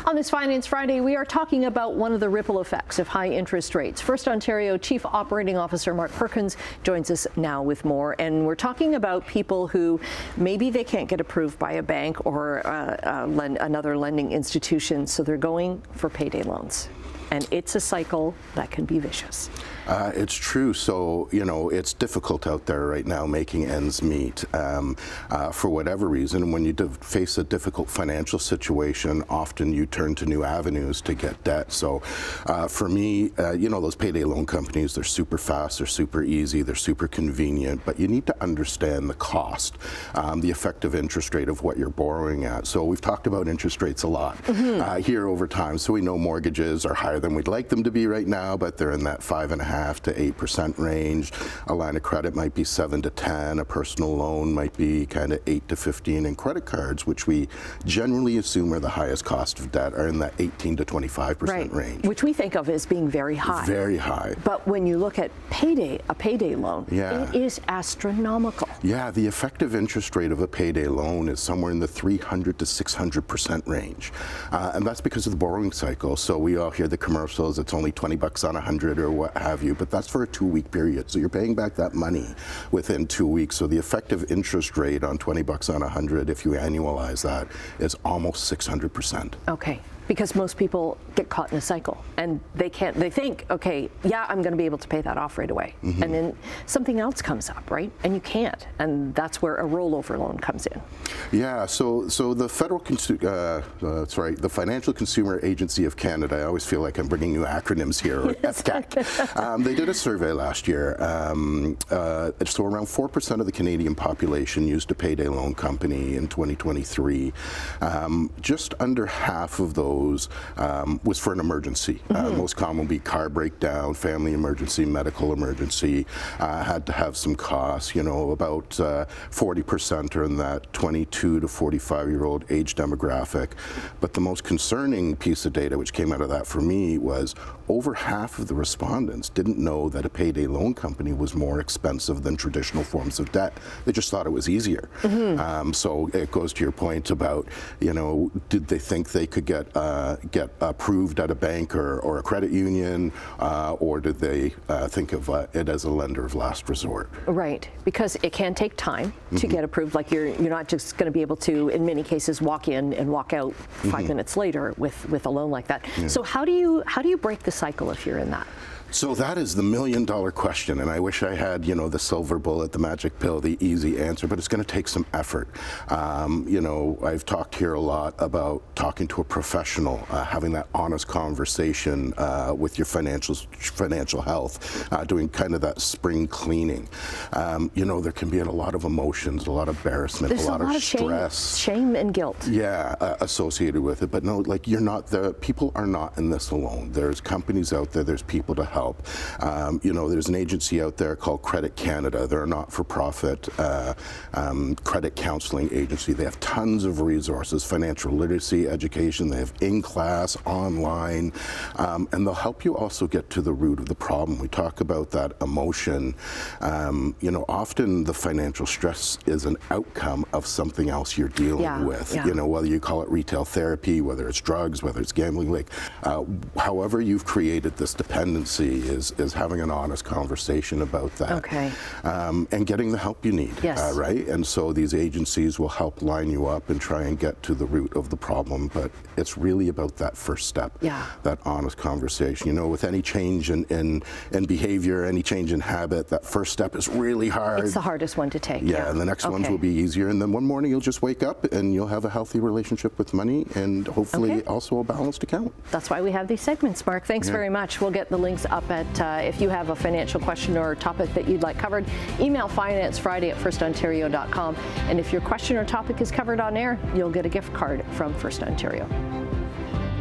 On this Finance Friday, we are talking about one of the ripple effects of high interest rates. FirstOntario Chief Operating Officer Mark Perkins joins us now with more. And we're talking about people who maybe they can't get approved by a bank or another lending institution, so they're going for payday loans. And it's a cycle that can be vicious. It's true. So, it's difficult out there right now making ends meet for whatever reason. When you face a difficult financial situation, often you turn to new avenues to get debt. So for me, those payday loan companies, they're super fast, they're super easy, they're super convenient, but you need to understand the cost, the effective interest rate of what you're borrowing at. So we've talked about interest rates a lot here over time. So we know mortgages are higher than we'd like them to be right now, but they're in that 5.5% to 8% range. A line of credit might be 7 to 10. A personal loan might be kind of 8 to 15. And credit cards, which we generally assume are the highest cost of debt, are in that 18 to 25% range. Which we think of as being very high. Very high. But when you look at a payday loan, it is astronomical. Yeah, the effective interest rate of a payday loan is somewhere in the 300 to 600% range. And that's because of the borrowing cycle. So we all hear the commercials, it's only $20 on 100 or what have you, but that's for a 2-week period. So you're paying back that money within 2 weeks. So the effective interest rate on $20 on 100, if you annualize that, is almost 600%. Okay. Because most people get caught in a cycle and they think, okay, yeah, I'm going to be able to pay that off right away. And then something else comes up, right? And you can't. And that's where a rollover loan comes in. Yeah, so the the Financial Consumer Agency of Canada, I always feel like I'm bringing new acronyms here, or FCAC. They did a survey last year. So around 4% of the Canadian population used a payday loan company in 2023. Just under half of those was for an emergency. Most common would be car breakdown, family emergency, medical emergency, had to have some costs. About 40% are in that 22 to 45-year-old age demographic. But the most concerning piece of data which came out of that for me was over half of the respondents didn't know that a payday loan company was more expensive than traditional forms of debt. They just thought it was easier. So it goes to your point about, did they think they could get approved at a bank or a credit union, or did they think of it as a lender of last resort? Right, because it can take time to get approved. Like you're not just going to be able to, in many cases, walk in and walk out 5 minutes later with a loan like that. So how do you break the cycle if you're in that? So that is the million-dollar question, and I wish I had, the silver bullet, the magic pill, the easy answer, but it's going to take some effort. I've talked here a lot about talking to a professional, having that honest conversation with your financial health, doing kind of that spring cleaning. There can be a lot of emotions, a lot of embarrassment, There's a lot of stress. Shame and guilt. Yeah, associated with it. But no, people are not in this alone. There's companies out there, there's people to help. There's an agency out there called Credit Canada. They're a not-for-profit credit counseling agency. They have tons of resources, financial literacy, education. They have in-class, online, and they'll help you also get to the root of the problem. We talk about that emotion. Often the financial stress is an outcome of something else you're dealing with. Whether you call it retail therapy, whether it's drugs, whether it's gambling, however you've created this dependency is having an honest conversation about that. And getting the help you need, right? And so these agencies will help line you up and try and get to the root of the problem, but it's really about that first step, that honest conversation. With any change in behavior, any change in habit, that first step is really hard. It's the hardest one to take. And the next ones will be easier, and then one morning you'll just wake up and you'll have a healthy relationship with money and hopefully also a balanced account. That's why we have these segments, Mark. Thanks very much. We'll get the links up at, if you have a financial question or topic that you'd like covered, email financefriday@firstontario.com. And if your question or topic is covered on air, you'll get a gift card from FirstOntario.